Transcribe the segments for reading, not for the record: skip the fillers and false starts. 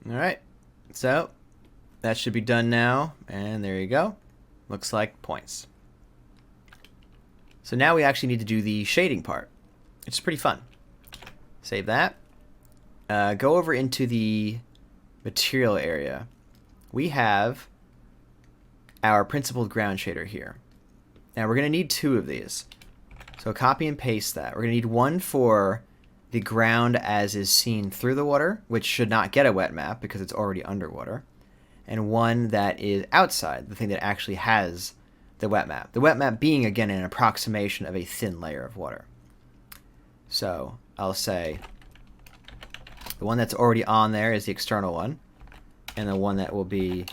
Alright, so that should be done now, and there you go. Looks like points. So now we actually need to do the shading part, which is pretty fun. Save that. Go over into the material area. We have our principled ground shader here. Now we're going to need 2 of these. So copy and paste that. We're going to need one for the ground as is seen through the water, which should not get a wet map because it's already underwater. And one that is outside, the thing that actually has the wet map. The wet map being, again, an approximation of a thin layer of water. So I'll say the one that's already on there is the external one, and the one that will be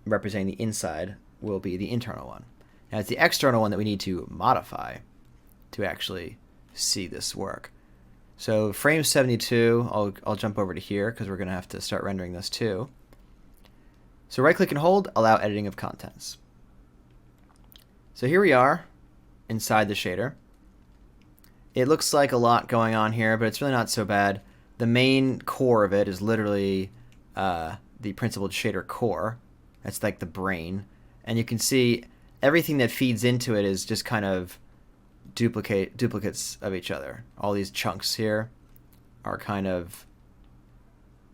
representing the inside will be the internal one. Now it's the external one that we need to modify to actually see this work. So frame 72, I'll jump over to here because we're going to have to start rendering this too. So right click and hold, allow editing of contents. So here we are inside the shader. It looks like a lot going on here, but it's really not so bad. The main core of it is literally the principled shader core. That's like the brain. And you can see everything that feeds into it is just kind of duplicates of each other. All these chunks here are kind of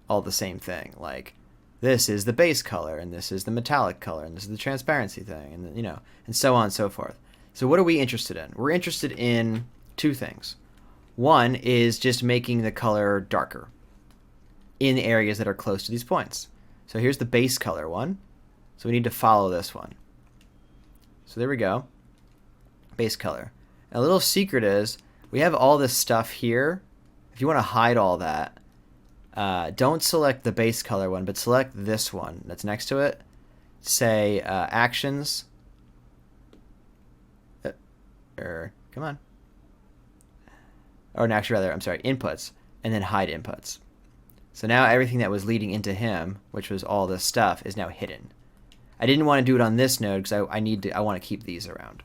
all the same thing. Like this is the base color, and this is the metallic color, and this is the transparency thing, and and so on and so forth. So what are we interested in? We're interested in 2 things. One is just making the color darker in areas that are close to these points. So here's the base color one. So we need to follow this one. So there we go. Base color. And a little secret is we have all this stuff here. If you want to hide all that, don't select the base color one, but select this one that's next to it. Say actions. Come on. Or actually, rather, I'm sorry, inputs, and then hide inputs. So now everything that was leading into him, which was all this stuff, is now hidden. I didn't want to do it on this node because I want to keep these around.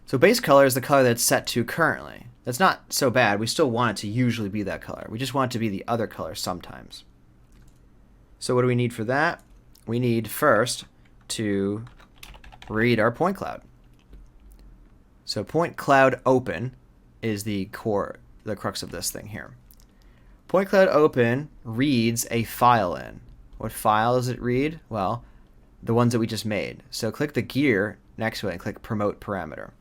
So base color is the color that's set to currently. That's not so bad. We still want it to usually be that color. We just want it to be the other color sometimes. So what do we need for that? We need first to read our point cloud. So point cloud open is the core, the crux of this thing here. Point cloud open reads a file in. What file does it read? Well, the ones that we just made. So click the gear next to it and click promote parameter.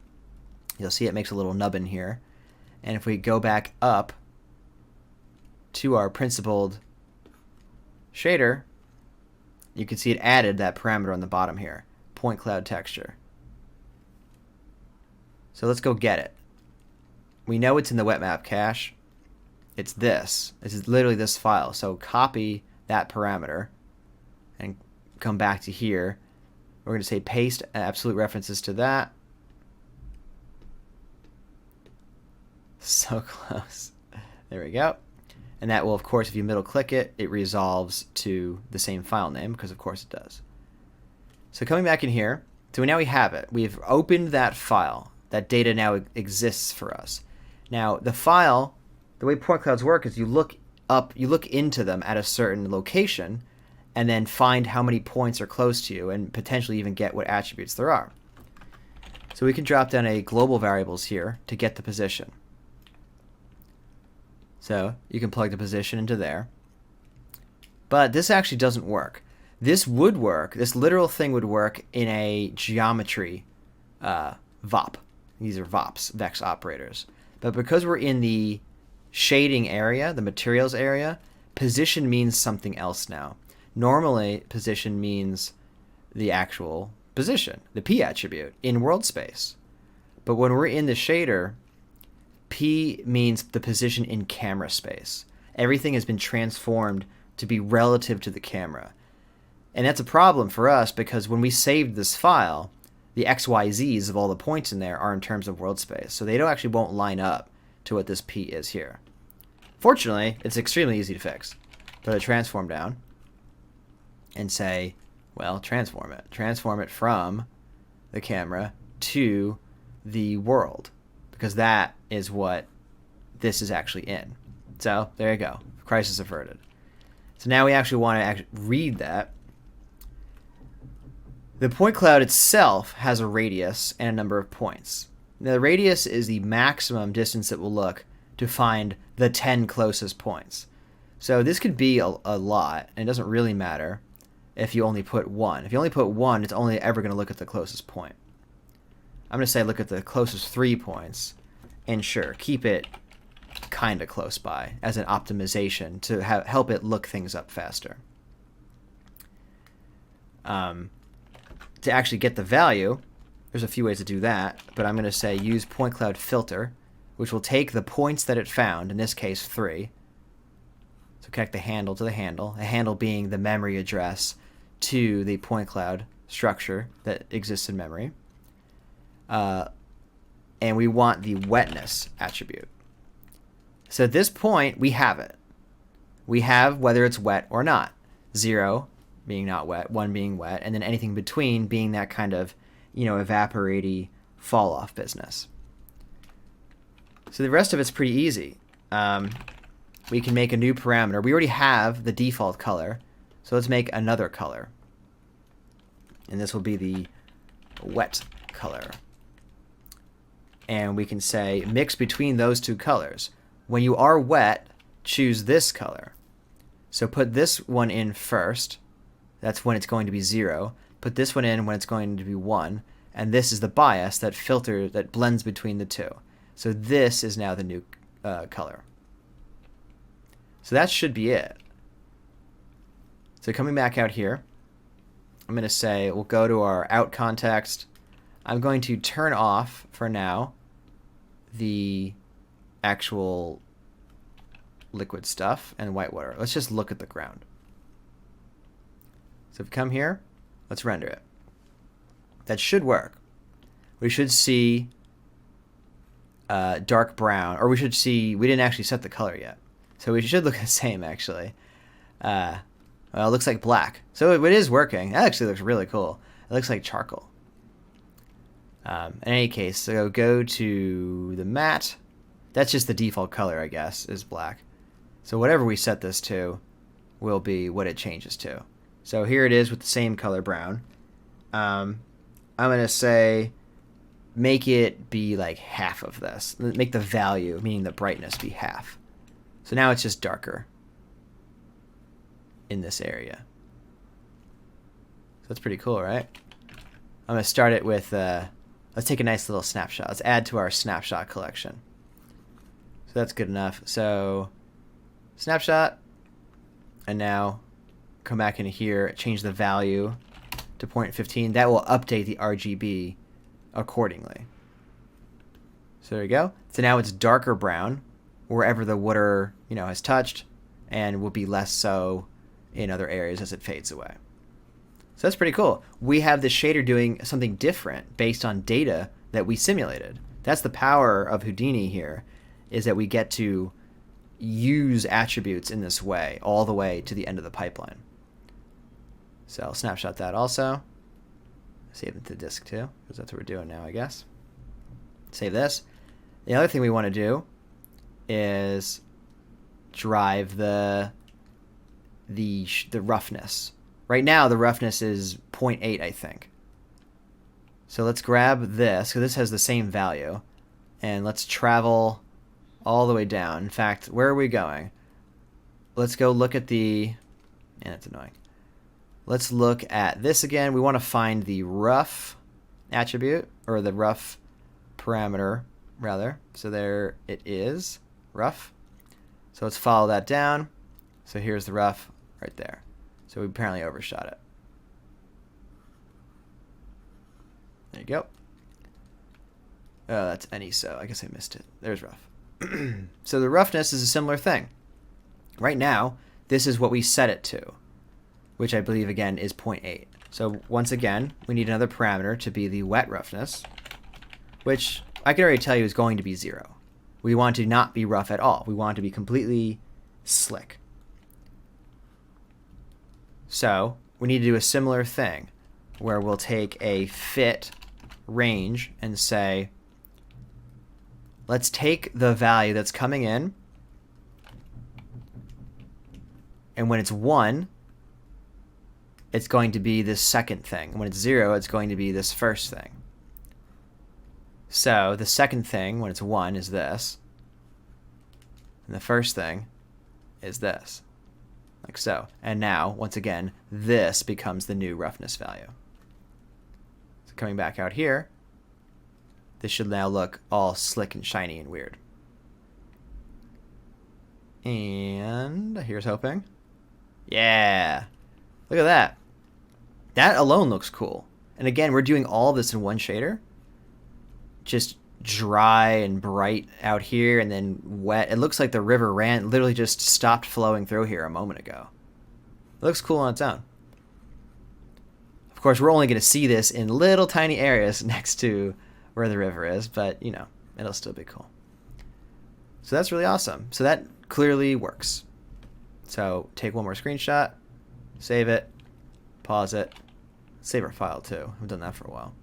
You'll see it makes a little nubbin here. And if we go back up to our principled shader, you can see it added that parameter on the bottom here, point cloud texture. So let's go get it. We know it's in the wet map cache. It's this. This is literally this file. So copy that parameter and come back to here. We're going to say paste absolute references to that. So close. There we go. And that will, of course, if you middle click it, it resolves to the same file name, because of course it does. So coming back in here, so now we have it. We've opened that file. That data now exists for us. Now the file, the way point clouds work is you look into them at a certain location and then find how many points are close to you and potentially even get what attributes there are. So we can drop down a global variables here to get the position. So you can plug the position into there. But this actually doesn't work. This would work, this literal thing would work in a geometry VOP. These are VOPs, vex operators. But because we're in the shading area, the materials area, position means something else now. Normally, position means the actual position, the P attribute in world space. But when we're in the shader, P means the position in camera space. Everything has been transformed to be relative to the camera. And that's a problem for us because when we saved this file, the XYZs of all the points in there are in terms of world space. So they actually won't line up to what this P is here. Fortunately, it's extremely easy to fix. Put a transform down and say, well, transform it. Transform it from the camera to the world, because that is what this is actually in. So there you go. Crisis averted. So now we actually want to read that. The point cloud itself has a radius and a number of points. Now, the radius is the maximum distance it will look to find the 10 closest points. So this could be a lot, and it doesn't really matter if you only put one. If you only put one, it's only ever going to look at the closest point. I'm going to say look at the closest 3 points, and sure, keep it kind of close by as an optimization to help it look things up faster. To actually get the value, there's a few ways to do that, but I'm going to say use point cloud filter, which will take the points that it found, in this case 3. So connect the handle to the handle being the memory address to the point cloud structure that exists in memory. And we want the wetness attribute. So at this point, we have it. We have whether it's wet or not. 0 being not wet, 1 being wet, and then anything between being that kind of, evaporaty fall off business. So the rest of it's pretty easy. We can make a new parameter. We already have the default color, so let's make another color. And this will be the wet color. And we can say mix between those two colors. When you are wet, choose this color. So put this one in first. That's when it's going to be 0. Put this one in when it's going to be 1. And this is the bias, that filter that blends between the two. So this is now the new color. So that should be it. So coming back out here, I'm going to say we'll go to our out context. I'm going to turn off, for now, the actual liquid stuff and white water. Let's just look at the ground. So if we come here, let's render it. That should work. We should see dark brown, or we should see, we didn't actually set the color yet. So we should look the same, actually. Well, it looks like black. So it is working. That actually looks really cool. It looks like charcoal. In any case, so go to the matte. That's just the default color, I guess, is black. So whatever we set this to will be what it changes to. So here it is with the same color brown. I'm going to say make it be like half of this. Make the value, meaning the brightness, be half. So now it's just darker in this area. So that's pretty cool, right? I'm going to start it with, let's take a nice little snapshot. Let's add to our snapshot collection. So that's good enough. So snapshot, and now come back in here, change the value to 0.15. That will update the RGB accordingly. So there you go. So now it's darker brown wherever the water, has touched, and will be less so in other areas as it fades away. So that's pretty cool. We have the shader doing something different based on data that we simulated. That's the power of Houdini here, is that we get to use attributes in this way all the way to the end of the pipeline. So I'll snapshot that also. Save it to disk too, because that's what we're doing now, I guess. Save this. The other thing we want to do is drive the roughness. Right now the roughness is 0.8, I think. So let's grab this, because this has the same value, and let's travel all the way down. In fact, where are we going? Let's go look at the, and it's annoying. Let's look at this again. We want to find the rough attribute, or the rough parameter, rather. So there it is, rough. So let's follow that down. So here's the rough right there. So we apparently overshot it. There you go. Oh, that's any, so I guess I missed it. There's rough. So the roughness is a similar thing. Right now, this is what we set it to, which I believe, again, is 0.8. So once again, we need another parameter to be the wet roughness, which I can already tell you is going to be 0. We want to not be rough at all. We want to be completely slick. So we need to do a similar thing where we'll take a fit range and say, let's take the value that's coming in And when it's 1, it's going to be this second thing. When it's 0, it's going to be this first thing. So the second thing, when it's 1, is this. And the first thing is this. Like so. And now, once again, this becomes the new roughness value. So coming back out here, this should now look all slick and shiny and weird. And here's hoping. Yeah. Look at that. That alone looks cool. And again, we're doing all of this in one shader. Just dry and bright out here and then wet. It looks like the river literally just stopped flowing through here a moment ago. It looks cool on its own. Of course, we're only going to see this in little tiny areas next to where the river is, but, you know, it'll still be cool. So that's really awesome. So that clearly works. So take one more screenshot, save it, pause it, save our file too. I've done that for a while.